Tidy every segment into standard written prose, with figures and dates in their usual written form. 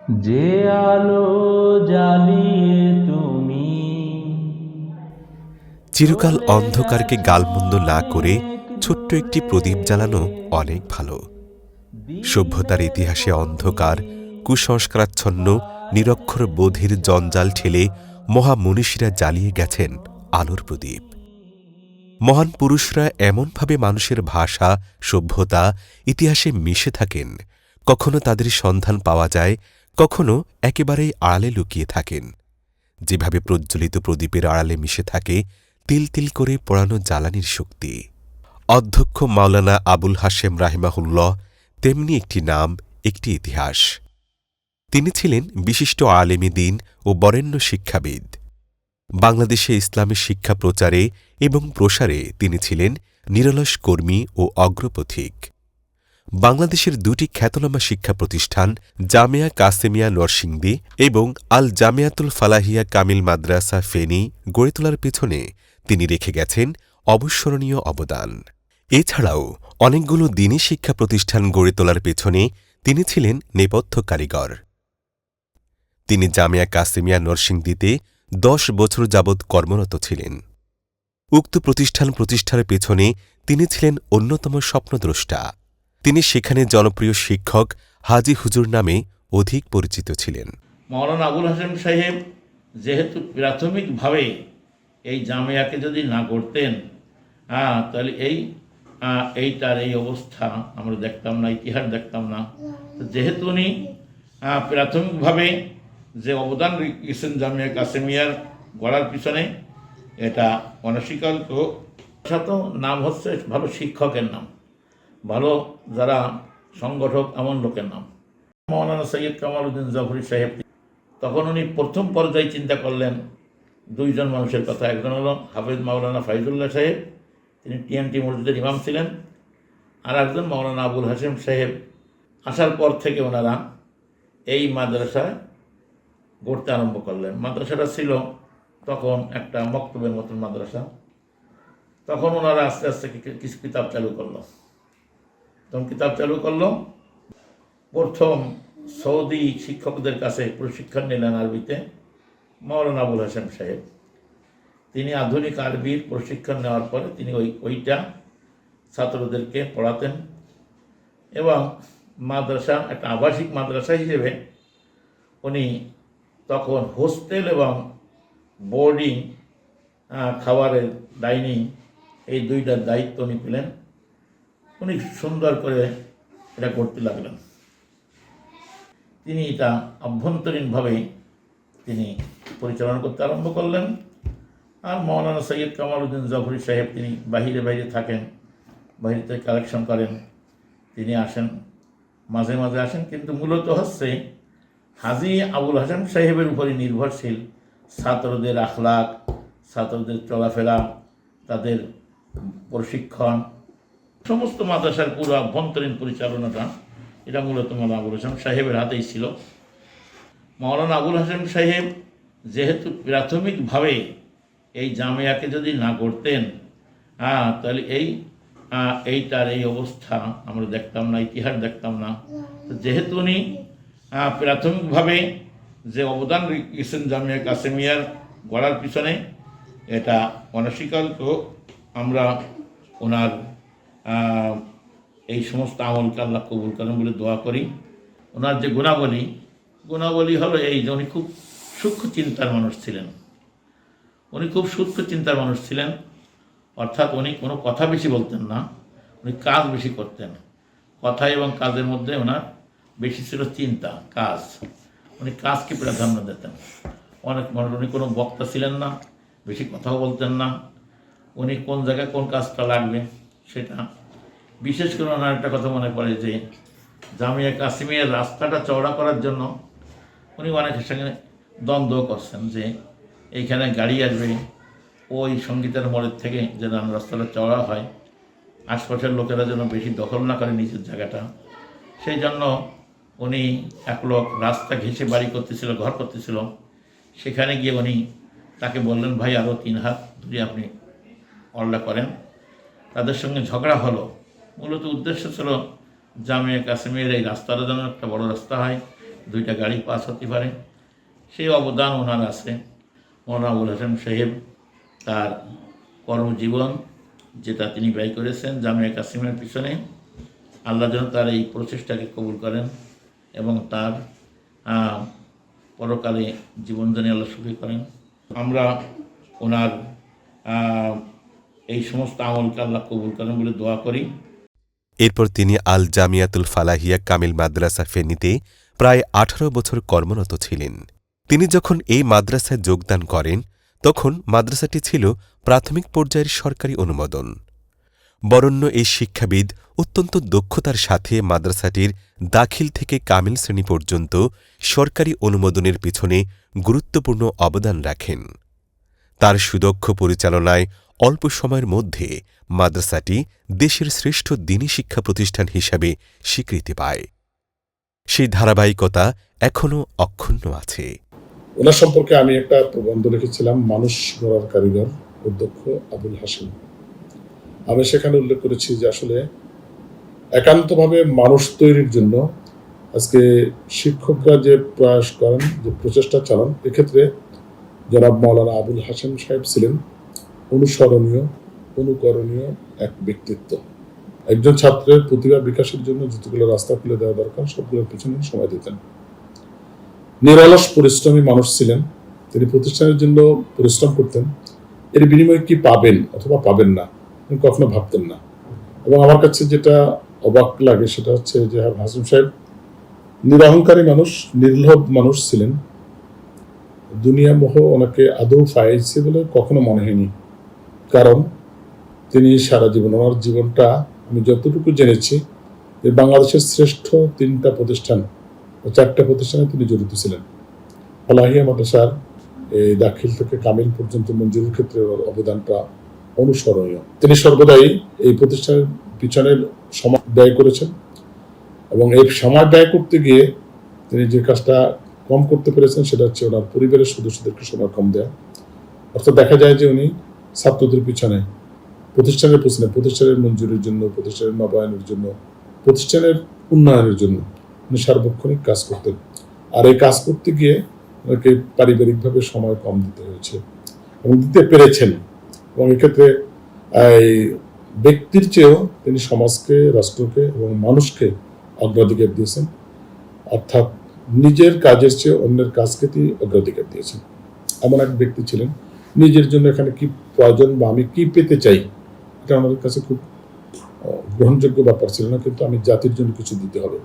যে আলো জ্বালিয়ে তুমি চিরকাল চলে অন্ধকারকে গেছো গালমন্দ না করে অনেক ছোট্ট একটি দূরে, প্রদীপ জ্বালানো অনেক ভালো। সভ্যতার দিনের ইতিহাসে পথে অন্ধকার, কুসংস্কারাচ্ছন্ন, নিরক্ষর বায়াতে বোধির জঞ্জাল ঠেলে যাও মহামনীষীরা জ্বালিয়ে গেছেন এখনো আলোর প্রদীপ। তুমি। মহান পুরুষরা এমনভাবে মানুষের ভাষা, সভ্যতা, ইতিহাসে মিশে থাকেন, কখনো তাদের সন্ধান পাওয়া যায়, কখনো একেবারেই আড়ালে লুকিয়ে থাকেন। যেভাবে প্রজ্বলিত প্রদীপের আড়ালে মিশে থাকে তিল তিল করে পোড়ানো জ্বালানির শক্তি। অধ্যক্ষ মাওলানা আবুল হাশেম রাহিমাহুল্লাহ তেমনি একটি নাম, একটি ইতিহাস। তিনি ছিলেন বিশিষ্ট আলেমী দ্বীন ও বরেণ্য শিক্ষাবিদ। বাংলাদেশে ইসলামী শিক্ষা প্রচারে এবং প্রসারে তিনি ছিলেন নিরলস কর্মী ও অগ্রপথিক। বাংলাদেশের দুটি খ্যাতনামা শিক্ষা প্রতিষ্ঠান জামিয়া কাসেমিয়া নরসিংদী এবং আল জামিয়াতুল ফালাহিয়া কামিল মাদ্রাসা ফেনী গড়ে তোলার পেছনে তিনি রেখে গেছেন অবিস্মরণীয় অবদান। এছাড়াও অনেকগুলো দ্বীনী শিক্ষা প্রতিষ্ঠান গড়ে তোলার পেছনে তিনি ছিলেন নেপথ্য কারিগর। তিনি জামিয়া কাসেমিয়া নরসিংদীতে ১০ বছর যাবৎ কর্মরত ছিলেন। উক্ত প্রতিষ্ঠান প্রতিষ্ঠার পেছনে তিনি ছিলেন অন্যতম স্বপ্নদ্রষ্টা। তিনি সেখানে জনপ্রিয় শিক্ষক হাজী হুজুর নামে অধিক পরিচিত ছিলেন। মাওলানা আবুল হাশেম সাহেব যেহেতু প্রাথমিকভাবে এই জামিয়াকে যদি না করতেন, তাহলে এইটার এই অবস্থা আমরা দেখতাম না, ইতিহাস দেখতাম না। তো যেহেতু উনি প্রাথমিকভাবে যে অবদান রেখেছেন জামিয়া কাসেমিয়ার গড়ার পিছনে, এটা অনস্বীকার্য। সাথে নাম হচ্ছে ভালো শিক্ষকের নাম, ভালো যারা সংগঠক এমন লোকের নাম। মৌলানা সৈয়দ কামাল উদ্দিন জাফরি সাহেব, তখন উনি প্রথম পর্যায়ে চিন্তা করলেন দুইজন মানুষের কথা। একজন হলো হাফেজ মাওলানা ফাইজুল্লাহ সাহেব, তিনি টিএনটি মসজিদের ইমাম ছিলেন। আর একজন মাওলানা আবুল হাশেম সাহেব। আসার পর থেকে ওনারা এই মাদ্রাসা গড়তে আরম্ভ করলেন। মাদ্রাসাটা ছিল তখন একটা মক্তবের মতন মাদ্রাসা। তখন ওনারা আস্তে আস্তে কিছু কিতাব চালু করলো। তখন কিতাব চালু করলো, প্রথম সৌদি শিক্ষকদের কাছে প্রশিক্ষণ নিলেন আরবিতে মাওলানা আবুল হাশেম সাহেব। তিনি আধুনিক আরবির প্রশিক্ষণ নেওয়ার পরে তিনি ওইটা ছাত্রদেরকে পড়াতেন এবং মাদ্রাসা একটা আবাসিক মাদ্রাসা হিসেবে উনি তখন হোস্টেল এবং বোর্ডিং, খাবারের ডাইনিং, এই দুইটার দায়িত্ব উনি পেলেন। উনি সুন্দর করে এটা করতে লাগলেন। তিনি এটা অভ্যন্তরীণভাবে তিনি পরিচালনা করতে আরম্ভ করলেন। আর মৌলানা সৈয়দ কামাল উদ্দিন জাফরি সাহেব, তিনি বাহিরে বাইরে থাকেন, বাহির থেকে কালেকশন করেন, তিনি আসেন, মাঝে মাঝে আসেন, কিন্তু মূলত হচ্ছে হাজী আবুল হাশেম সাহেবের উপরই নির্ভরশীল ছাত্রদের আখলাক, ছাত্রদের চলাফেরা, তাদের প্রশিক্ষণ, সমস্ত মাদ্রাসার পুরো অভ্যন্তরীণ পরিচালনাটা এটা মূলত মৌলানা আবুল হাশেম সাহেবের হাতেই ছিল। মাওলানা আবুল হাশেম সাহেব যেহেতু প্রাথমিকভাবে এই জামিয়াকে যদি না করতেন, তাহলে এইটার এই অবস্থা আমরা দেখতাম না, ইতিহাস দেখতাম না। তো যেহেতু উনি প্রাথমিকভাবে যে অবদান রেখেছেন জামিয়া কাসেমিয়ার গড়ার পিছনে, এটা অনস্বীকার্য। আমরা ওনার এই সমস্ত আমলকে আল্লাহ কবুল করেন বলে দোয়া করি। ওনার যে গুণাবলী হলো এই যে উনি খুব সূক্ষ্ম চিন্তার মানুষ ছিলেন। উনি খুব সূক্ষ্ম চিন্তার মানুষ ছিলেন, অর্থাৎ উনি কোনো কথা বেশি বলতেন না, উনি কাজ বেশি করতেন। কথা এবং কাজের মধ্যে ওনার বেশি ছিল চিন্তা, কাজ। উনি কাজকে প্রাধান্য দিতেন। অনেক মানুষ, উনি কোনো বক্তা ছিলেন না, বেশি কথাও বলতেন না। উনি কোন জায়গায় কোন কাজটা লাগবে সেটা, বিশেষ করে ওনার একটা কথা মনে পড়ে যে জামিয়া কাসেমিয়ার রাস্তাটা চওড়া করার জন্য উনি অনেকের সঙ্গে দ্বন্দ্ব করছেন যে এইখানে গাড়ি আসবে, ওই সঙ্গীতের মোড়ের থেকে যেন রাস্তাটা চওড়া হয়, আশপাশের লোকেরা যেন বেশি দখল না করে নিজের জায়গাটা। সেই জন্য উনি এক লোক রাস্তা ঘেঁষে বাড়ি করতেছিল, ঘর করতেছিল। সেখানে গিয়ে উনি তাকে বললেন, ভাই আরও 3 হাত যদি আপনি অল্লা করেন। তাদের সঙ্গে ঝগড়া হলো। মূলত উদ্দেশ্য ছিল জামিয়া কাসেমিয়ার এই রাস্তাটা যেন একটা বড় রাস্তা হয়, 2টা গাড়ি পাস হতে পারে, সেই অবদান ওনার আছে। মৌলানা আবুল হাশেম সাহেব তার কর্মজীবন যেটা তিনি ব্যয় করেছেন জামিয়া কাসিমের পিছনে, আল্লাহ যেন তার এই প্রচেষ্টাকে কবুল করেন এবং তার পরকালে জীবনদানে আল্লাহ সুখী করেন। আমরা ওনার এই সমস্ত আমলকে আল্লাহ কবুল করেন বলে দোয়া করি। এরপর তিনি আল জামিয়াতুল ফালাহিয়া কামিল মাদ্রাসা ফেনীতে প্রায় 18 বছর কর্মরত ছিলেন। তিনি যখন এই মাদ্রাসায় যোগদান করেন তখন মাদ্রাসাটি ছিল প্রাথমিক পর্যায়ের সরকারি অনুমোদন। বরণ্য এই শিক্ষাবিদ অত্যন্ত দক্ষতার সাথে মাদ্রাসাটির দাখিল থেকে কামিল শ্রেণী পর্যন্ত সরকারি অনুমোদনের পিছনে গুরুত্বপূর্ণ অবদান রাখেন। তার সুদক্ষ পরিচালনায় অল্প সময়ের মধ্যে মাদ্রাসাটি দেশের শ্রেষ্ঠ দ্বীনী শিক্ষা প্রতিষ্ঠান হিসাবে স্বীকৃতি পায়। সেই ধারাবাহিকতা এখনও অক্ষুণ্ণ আছে। ওনার সম্পর্কে আমি একটা প্রবন্ধ লিখেছিলাম, মানুষ গড়ার কারিগর, অধ্যক্ষ আবুল হাশেম। আমি সেখানে উল্লেখ করেছি যে আসলে একান্তভাবে মানুষ তৈরির জন্য আজকে শিক্ষকরা যে প্রয়াস করেন, যে প্রচেষ্টা চালান, এক্ষেত্রে জনাব মৌলানা আবুল হাশেম সাহেব ছিলেন অনুসরণীয়, অনুকরণীয় এক ব্যক্তিত্ব। একজন ছাত্রের প্রতিভা বিকাশের জন্য যতগুলো রাস্তা খুলে দেওয়া দরকার সবগুলোর পিছনে সময় দিতেন। নিরলস পরিশ্রমী মানুষ ছিলেন। তিনি প্রতিষ্ঠানের জন্য পরিশ্রম করতেন, এর বিনিময়ে কি পাবেন অথবা পাবেন না তিনি কখনো ভাবতেন না। এবং আমার কাছে যেটা অবাক লাগে সেটা হচ্ছে যে হাশেম সাহেব নিরহংকারী মানুষ, নির্লোভ মানুষ ছিলেন। দুনিয়া মোহ ওনাকে আদৌ ফাইছে বলে কখনো মনে হয়নি, কারণ তিনি সারা জীবন, ওনার জীবনটা আমি যতটুকু জেনেছি যে বাংলাদেশের শ্রেষ্ঠ 3টা প্রতিষ্ঠান, 4টা প্রতিষ্ঠানে তিনি জড়িত ছিলেন। ফালাহিয়া মাদ্রাসার এই দাখিল থেকে কামিল পর্যন্ত মঞ্জুরির ক্ষেত্রে ওর অবদানটা অনুসরণীয়। তিনি সর্বদাই এই প্রতিষ্ঠানের পিছনে সময় ব্যয় করেছেন এবং এই সময় ব্যয় করতে গিয়ে তিনি যে কাজটা কম করতে পেরেছেন সেটা হচ্ছে ওনার পরিবারের সদস্যদেরকে সময় কম দেয়া। অর্থাৎ দেখা যায় যে উনি ছাত্রদের পিছনে, প্রতিষ্ঠানের পিছনে, প্রতিষ্ঠানের মঞ্জুরির জন্য, প্রতিষ্ঠানের নবায়নের জন্য, প্রতিষ্ঠানের উন্নয়নের জন্য উনি সার্বক্ষণিক কাজ করতেন। আর এই কাজ করতে গিয়ে ওনাকে পারিবারিকভাবে সময় কম দিতে হয়েছে এবং দিতে পেরেছেন। এবং এক্ষেত্রে এই ব্যক্তির চেয়েও তিনি সমাজকে, রাষ্ট্রকে এবং মানুষকে অগ্রাধিকার দিয়েছেন। অর্থাৎ নিজের কাজের চেয়ে অন্যের কাজকে তিনি অগ্রাধিকার দিয়েছেন। এমন এক ব্যক্তি ছিলেন, নিজের জন্য এখানে কি প্রয়োজন বা আমি কি পেতে চাই এটা আমাদের কাছে খুব গ্রহণযোগ্য ব্যাপার ছিল না, কিন্তু আমি জাতির জন্য কিছু দিতে হবে।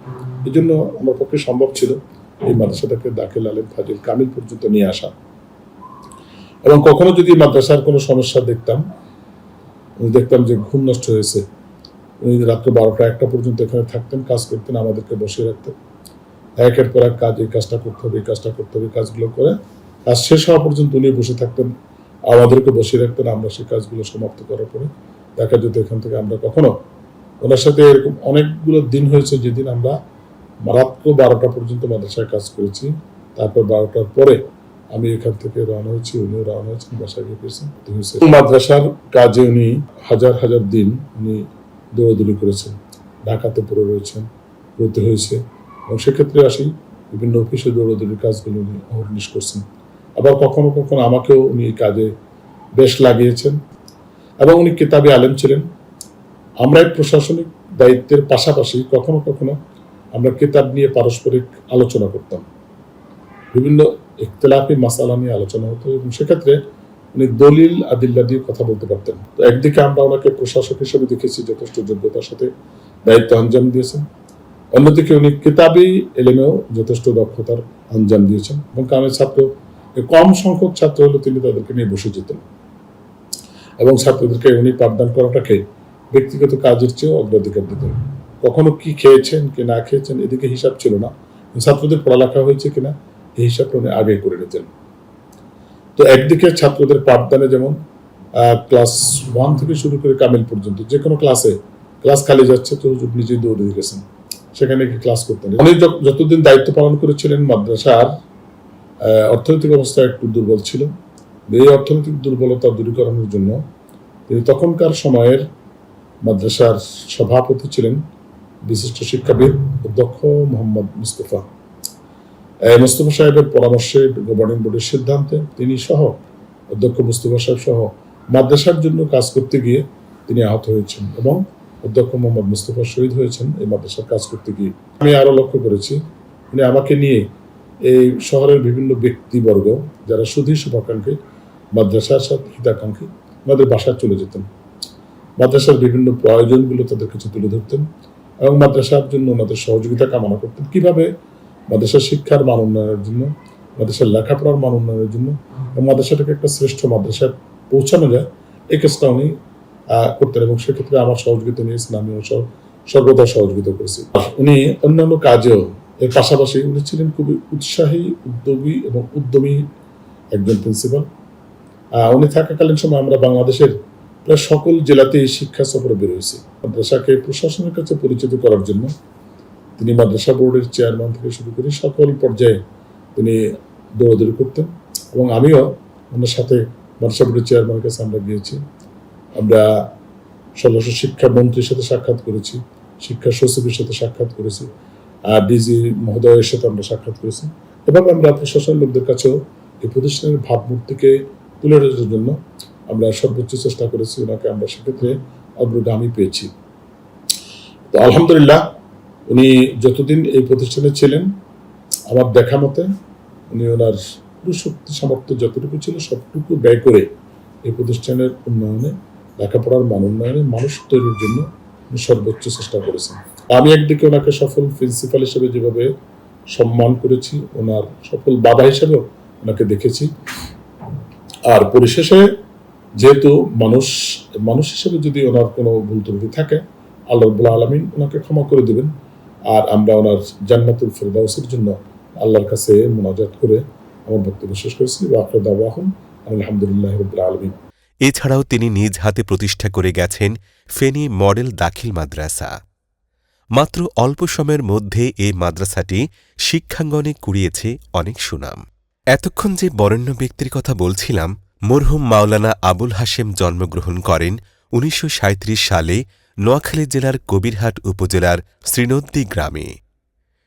এই জন্য আমার পক্ষে সম্ভব ছিল এই মাদ্রাসাটাকে দাখিল, আলেম, ফাজিল, কামিল পর্যন্ত নিয়ে আসা। এবং কখনো যদি মাদ্রাসার কোনো সমস্যা দেখতাম যে ঘুম নষ্ট হয়েছে, উনি রাত্র 12টা 1টা পর্যন্ত এখানে থাকতেন, কাজ করতেন, আমাদেরকে বসিয়ে রাখতেন। একের পর এক কাজ, এই কাজটা করতে হবে, এই কাজটা করতে হবে, কাজগুলো করে কাজ শেষ হওয়া পর্যন্ত উনি বসে থাকতেন, আমাদেরকে বসিয়ে রাখতেন। আমরা সেই কাজগুলো সমাপ্ত করার পরে দেখা যেত এখান থেকে আমরা কখনো ওনার সাথে এরকম অনেকগুলো দিন হয়েছে যেদিন আমরা রাত্র 12টা পর্যন্ত মাদ্রাসায় কাজ করেছি। তারপর 12টার পরে আমি এখান থেকে রওনা হয়েছি, উনিও রওনা হয়েছেন, বাসায় গিয়ে পেয়েছেন। মাদ্রাসার কাজে উনি হাজার হাজার দিন উনি দৌড়াদৌড়ি করেছেন, ঢাকাতে পড়ে রয়েছেন, পড়তে হয়েছে। এবং সেক্ষেত্রে আসি বিভিন্ন অফিসে দৌড়াদৌড়ির কাজগুলো উনি অহর্নিশ করছেন। আবার কখনো কখনো আমাকেও উনি এই কাজে বেশ লাগিয়েছেন। এবং উনি কিতাবি আলেম ছিলেন। আমরা এই প্রশাসনিক দায়িত্বের পাশাপাশি কখনো কখনো আমরা কিতাব নিয়ে পারস্পরিক আলোচনা করতাম, বিভিন্ন ইখতিলাফি মাসালা নিয়ে আলোচনা হতো এবং সেক্ষেত্রে উনি দলিল আদিল্লা দিয়ে কথা বলতে পারতেন। তো একদিকে আমরা ওনাকে প্রশাসক হিসেবে দেখেছি, যথেষ্ট যোগ্যতার সাথে দায়িত্ব আঞ্জাম দিয়েছেন। অন্যদিকে উনি কিতাবি এলেমেও যথেষ্ট দক্ষতার আঞ্জাম দিয়েছেন এবং কামের ছাত্র, কম সংখ্যক ছাত্র হলে তিনি তাদেরকে নিয়ে বসে যেতেন এবং ছাত্রদেরকে উনি পাঠদান করাটাকে ব্যক্তিগত কাজের চেয়েও অগ্রাধিকার দিতেন। কখনো কি খেয়েছেন কি না খেয়েছেন এদিকে হিসাব ছিল না, ছাত্রদের পড়ালেখা হয়েছে কিনা এই হিসাবটা উনি আগে করে নিতেন। তো একদিকে ছাত্রদের পাঠদানে যেমন ক্লাস 1 থেকে শুরু করে কামিল পর্যন্ত যে কোনো ক্লাস খালি যাচ্ছে তো নিজেই দৌড়ে গেছেন, সেখানে কি ক্লাস করতেন। উনি যতদিন দায়িত্ব পালন করেছিলেন মাদ্রাসার অর্থনৈতিক অবস্থা একটু দুর্বল ছিল। এই অর্থনৈতিক দুর্বলতা দূরীকরণের জন্য তিনি তখনকার সময়ের মাদ্রাসার সভাপতি ছিলেন বিশিষ্ট শিক্ষাবিদ অধ্যক্ষ মোহাম্মদ মুস্তফা। মোস্তফা সাহেবের পরামর্শে, গভর্নিং বোর্ডের সিদ্ধান্তে তিনি সহ অধ্যক্ষ মোস্তফা সাহেব সহ মাদ্রাসার জন্য কাজ করতে গিয়ে তিনি আহত হয়েছেন এবং অধ্যক্ষ মোহাম্মদ মুস্তফা শহীদ হয়েছেন এই মাদ্রাসার কাজ করতে গিয়ে। আমি আরো লক্ষ্য করেছি উনি আমাকে নিয়ে এই শহরের বিভিন্ন ব্যক্তিবর্গ যারা সুধী শুভাকাঙ্ক্ষী, মাদ্রাসার সাথে হিতাকাঙ্ক্ষী, আমাদের বাসায় চলে যেতেন, মাদ্রাসার বিভিন্ন প্রয়োজনগুলো তাদের কাছে তুলে ধরতেন এবং মাদ্রাসার জন্য ওনাদের সহযোগিতা কামনা করতেন। কিভাবে মাদ্রাসার শিক্ষার মান উন্নয়নের জন্য, মাদ্রাসার লেখাপড়ার মান উন্নয়নের জন্য এবং মাদ্রাসাটাকে একটা শ্রেষ্ঠ মাদ্রাসায় পৌঁছানো যায়, এই কাজটা উনি করতেন এবং সেক্ষেত্রে আমার সহযোগিতা নিয়েছেন, আমিও সর্বদা সহযোগিতা করেছি। উনি অন্যান্য কাজেও এর পাশাপাশি উনি ছিলেন খুবই উৎসাহী, উদ্যোগী এবং উদ্যমী একজন প্রিন্সিপাল। উনি থাকাকালীন সময় আমরা বাংলাদেশের প্রায় সকল জেলাতেই শিক্ষা সফরে বেরোয়েছি। মাদ্রাসাকে প্রশাসনের কাছে পরিচিত করার জন্য তিনি মাদ্রাসা বোর্ডের চেয়ারম্যান থেকে শুরু করে সকল পর্যায়ে তিনি দৌড়াদৌড়ি করতেন এবং আমিও ওনার সাথে মাদ্রাসা বোর্ডের চেয়ারম্যানের কাছে আমরা গিয়েছি। আমরা সদস্য শিক্ষা মন্ত্রীর সাথে সাক্ষাৎ করেছি, শিক্ষা সচিবের সাথে সাক্ষাৎ করেছি, ডিজি মহোদয়ের সাথে আমরা সাক্ষাৎ করেছি এবং আমরা প্রশাসনের লোকদের কাছেও এই প্রতিষ্ঠানের ভাবমূর্তিকে তুলে ধরার জন্য আমরা সর্বোচ্চ চেষ্টা করেছি। ওনাকে আমরা সেক্ষেত্রে অগ্রগামী পেয়েছি। তো আলহামদুলিল্লাহ উনি যতদিন এই প্রতিষ্ঠানে ছিলেন আমার দেখা মতে উনি ওনার পুরো শক্তি সামর্থ্য যতটুকু ছিল সবটুকু ব্যয় করে এই প্রতিষ্ঠানের উন্নয়নে, লেখাপড়ার মান উন্নয়নে, মানুষ তৈরির জন্য উনি সর্বোচ্চ চেষ্টা করেছেন। আমি একদিকে ওনাকে সফল প্রিন্সিপাল হিসেবে যেভাবে সম্মান করেছি, ওনার সফল বাবা হিসেবেও ওনাকে দেখেছি। আর পরিশেষে যেহেতু মানুষ হিসেবে যদি ওনার কোনো ভুল ত্রুটি থাকে, আল্লাহ রাব্বুল আলামিন ওনাকে ক্ষমা করে দেবেন। আর আমরা ওনার জান্নাতুল ফেরদাউসের জন্য আল্লাহর কাছে মুনাজাত করে আমার বক্তব্য শেষ করেছি। ওয়া দাওয়াহুম আলহামদুলিল্লাহি রাব্বিল আলামিন। এছাড়াও তিনি নিজ হাতে প্রতিষ্ঠা করে গেছেন ফেনী মডেল দাখিল মাদ্রাসা। মাত্র অল্প সময়ের মধ্যে এই মাদ্রাসাটি শিক্ষাঙ্গনে কুড়িয়েছে অনেক সুনাম। এতক্ষণ যে বরেণ্য ব্যক্তির কথা বলছিলাম, মরহুম মাওলানা আবুল হাশেম জন্মগ্রহণ করেন ১৯৩৭ সালে নোয়াখালী জেলার কবিরহাট উপজেলার শ্রীনদ্দী গ্রামে।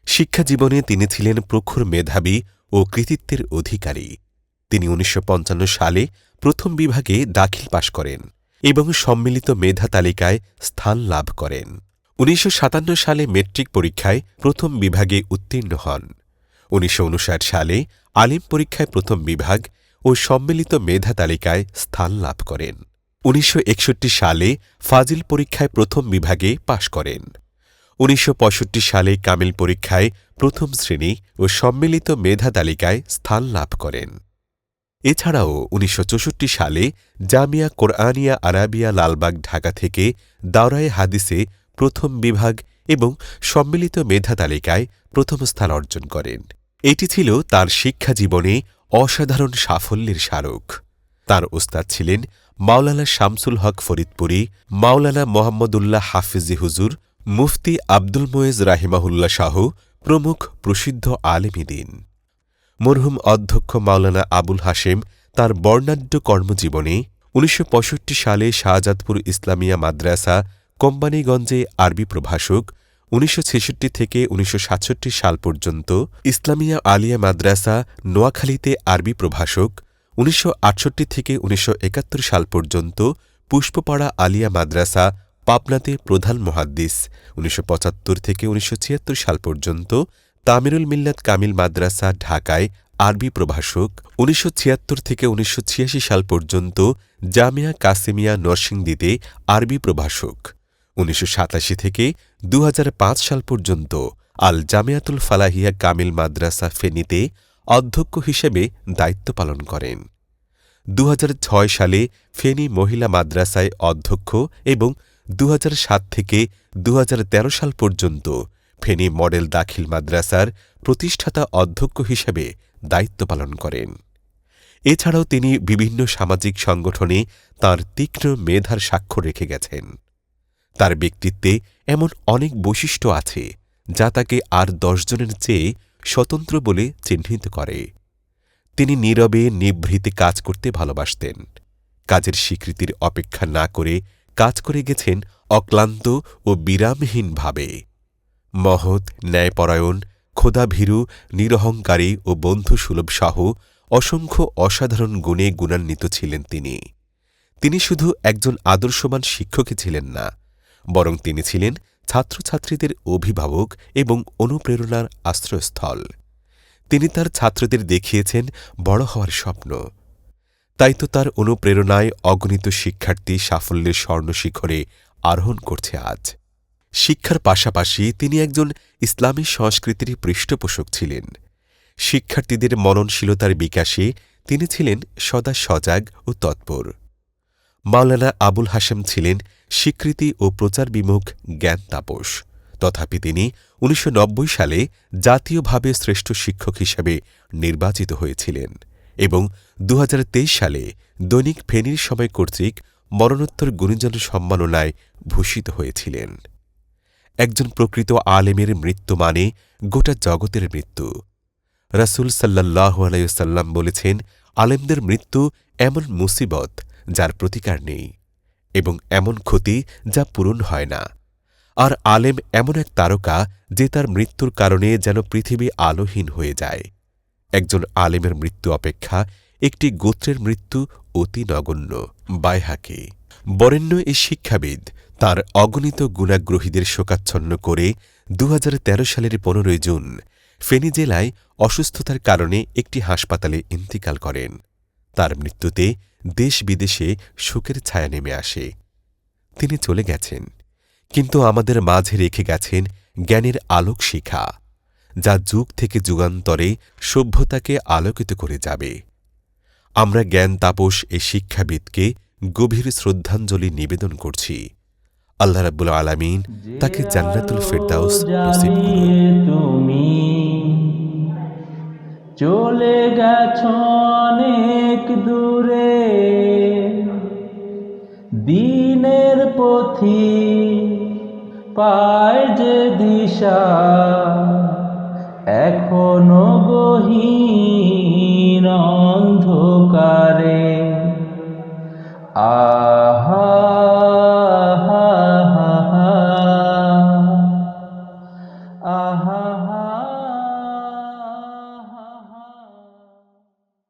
শিক্ষাজীবনে তিনি ছিলেন প্রখর মেধাবী ও কৃতিত্বের অধিকারী। তিনি ১৯৫৫ সালে প্রথম বিভাগে দাখিল পাশ করেন এবং সম্মিলিত মেধা তালিকায় স্থান লাভ করেন। ১৯৫৭ সালে মেট্রিক পরীক্ষায় প্রথম বিভাগে উত্তীর্ণ হন। ১৯৫৯ সালে আলিম পরীক্ষায় প্রথম বিভাগ ও সম্মিলিত মেধা তালিকায় স্থান লাভ করেন। ১৯৬১ সালে ফাজিল পরীক্ষায় প্রথম বিভাগে পাশ করেন। ১৯৬৫ সালে কামিল পরীক্ষায় প্রথম শ্রেণী ও সম্মিলিত মেধা তালিকায় স্থান লাভ করেন। এছাড়াও ১৯৬৪ সালে জামিয়া কোরআনিয়া আরাবিয়া লালবাগ ঢাকা থেকে দাওরায়ে হাদিসে প্রথম বিভাগ এবং সম্মিলিত মেধা তালিকায় প্রথম স্থান অর্জন করেন। এটি ছিল তাঁর শিক্ষাজীবনে অসাধারণ সাফল্যের স্মারক। তাঁর ওস্তাদ ছিলেন মাওলানা শামসুল হক ফরিদপুরি, মাওলানা মোহাম্মদুল্লাহ হাফিজি হুজুর, মুফতি আব্দুল মোয়েজ রাহিমাহুল্লাহ শাহ প্রমুখ প্রসিদ্ধ আলেমী দ্বীন। মরহুম অধ্যক্ষ মাওলানা আবুল হাশেম তাঁর বর্ণাঢ্য কর্মজীবনে ১৯৬৫ সালে শাহজাদপুর ইসলামিয়া মাদ্রাসা কোম্পানীগঞ্জে আরবি প্রভাষক, ১৯৬৬ থেকে ১৯৬৭ সাল পর্যন্ত ইসলামিয়া আলিয়া মাদ্রাসা নোয়াখালীতে আরবি প্রভাষক, ১৯৬৮ থেকে ১৯৭১ সাল পর্যন্ত পুষ্পপাড়া আলিয়া মাদ্রাসা পাবনাতে প্রধান মুহাদ্দিস, ১৯৭৫ থেকে ১৯৭৬ সাল পর্যন্ত তামিরুল মিল্লাত কামিল মাদ্রাসা ঢাকায় আরবি প্রভাষক, ১৯৭৬ থেকে ১৯৮৬ সাল পর্যন্ত জামিয়া কাসেমিয়া নরসিংদীতে আরবি প্রভাষক, ১৯৮৭ থেকে ২০০৫ সাল পর্যন্ত আল জামিয়াতুল ফালাহিয়া কামিল মাদ্রাসা ফেনীতে অধ্যক্ষ হিসেবে দায়িত্ব পালন করেন। ২০০৬ সালে ফেনী মহিলা মাদ্রাসায় অধ্যক্ষ এবং ২০০৭ থেকে ২০১৩ সাল পর্যন্ত ফেনী মডেল দাখিল মাদ্রাসার প্রতিষ্ঠাতা অধ্যক্ষ হিসেবে দায়িত্ব পালন করেন। এছাড়াও তিনি বিভিন্ন সামাজিক সংগঠনে তাঁর তীক্ষ্ণ মেধার স্বাক্ষর রেখে গেছেন। তার ব্যক্তিত্বে এমন অনেক বৈশিষ্ট্য আছে যা তাকে আর ১০ জনের চেয়ে স্বতন্ত্র বলে চিহ্নিত করে। তিনি নীরবে নিভৃতে কাজ করতে ভালোবাসতেন। কাজের স্বীকৃতির অপেক্ষা না করে কাজ করে গেছেন অক্লান্ত ও বিরামহীনভাবে। মহৎ, ন্যায়পরায়ণ, খোদাভীরু, নিরহংকারী ও বন্ধুসুলভ সহ অসংখ্য অসাধারণ গুণে গুণান্বিত ছিলেন তিনি। তিনি শুধু একজন আদর্শবান শিক্ষকই ছিলেন না, বরং তিনি ছিলেন ছাত্রছাত্রীদের অভিভাবক এবং অনুপ্রেরণার আশ্রয়স্থল। তিনি তার ছাত্রদের দেখিয়েছেন বড় হওয়ার স্বপ্ন। তাই তো তার অনুপ্রেরণায় অগণিত শিক্ষার্থী সাফল্যের স্বর্ণশিখরে আরোহণ করছে আজ। শিক্ষার পাশাপাশি তিনি একজন ইসলামী সংস্কৃতির পৃষ্ঠপোষক ছিলেন। শিক্ষার্থীদের মননশীলতার বিকাশে তিনি ছিলেন সদা সজাগ ও তৎপর। মাওলানা আবুল হাশেম ছিলেন স্বীকৃতি ও প্রচার বিমুখ জ্ঞান তাপস। তথাপি তিনি ১৯৯০ সালে জাতীয়ভাবে শ্রেষ্ঠ শিক্ষক হিসেবে নির্বাচিত হয়েছিলেন এবং ২০২৩ সালে দৈনিক ফেনীর সময় কর্তৃক মরণোত্তর গুণীজন সম্মাননায় ভূষিত হয়েছিলেন। একজন প্রকৃত আলেমের মৃত্যু মানে গোটা জগতের মৃত্যু। রাসূল সাল্লাল্লাহু আলাইহি ওয়াসাল্লাম বলেছেন, আলেমদের মৃত্যু এমন মুসিবত যার প্রতিকার নেই এবং এমন ক্ষতি যা পূরণ হয় না। আর আলেম এমন এক তারকা যে তার মৃত্যুর কারণে যেন পৃথিবী আলোহীন হয়ে যায়। একজন আলেমের মৃত্যু অপেক্ষা একটি গোত্রের মৃত্যু অতি নগণ্য। বাইহাকি। বরেণ্য এই শিক্ষাবিদ তাঁর অগণিত গুণাগ্রহীদের শোকাচ্ছন্ন করে ২০১৩ সালের ১৫ জুন ফেনী জেলায় অসুস্থতার কারণে একটি হাসপাতালে ইন্তিকাল করেন। তার মৃত্যুতে দেশ বিদেশে শোকের ছায়া নেমে আসে। তিনি চলে গেছেন, কিন্তু আমাদের মাঝে রেখে গেছেন জ্ঞানের আলোক শিখা, যা যুগ থেকে যুগান্তরে সভ্যতাকে আলোকিত করে যাবে। আমরা জ্ঞান তাপস এই শিক্ষাবিদকে গভীর শ্রদ্ধাঞ্জলি নিবেদন করছি। আল্লাহ রাব্বুল আলামিন তাকে জান্নাতুল ফেরদাউস নসিব করুন। তুমি চলে গেছ অনেক দূরে, দিনের পথি পায় যে দিশা এখনো গহীন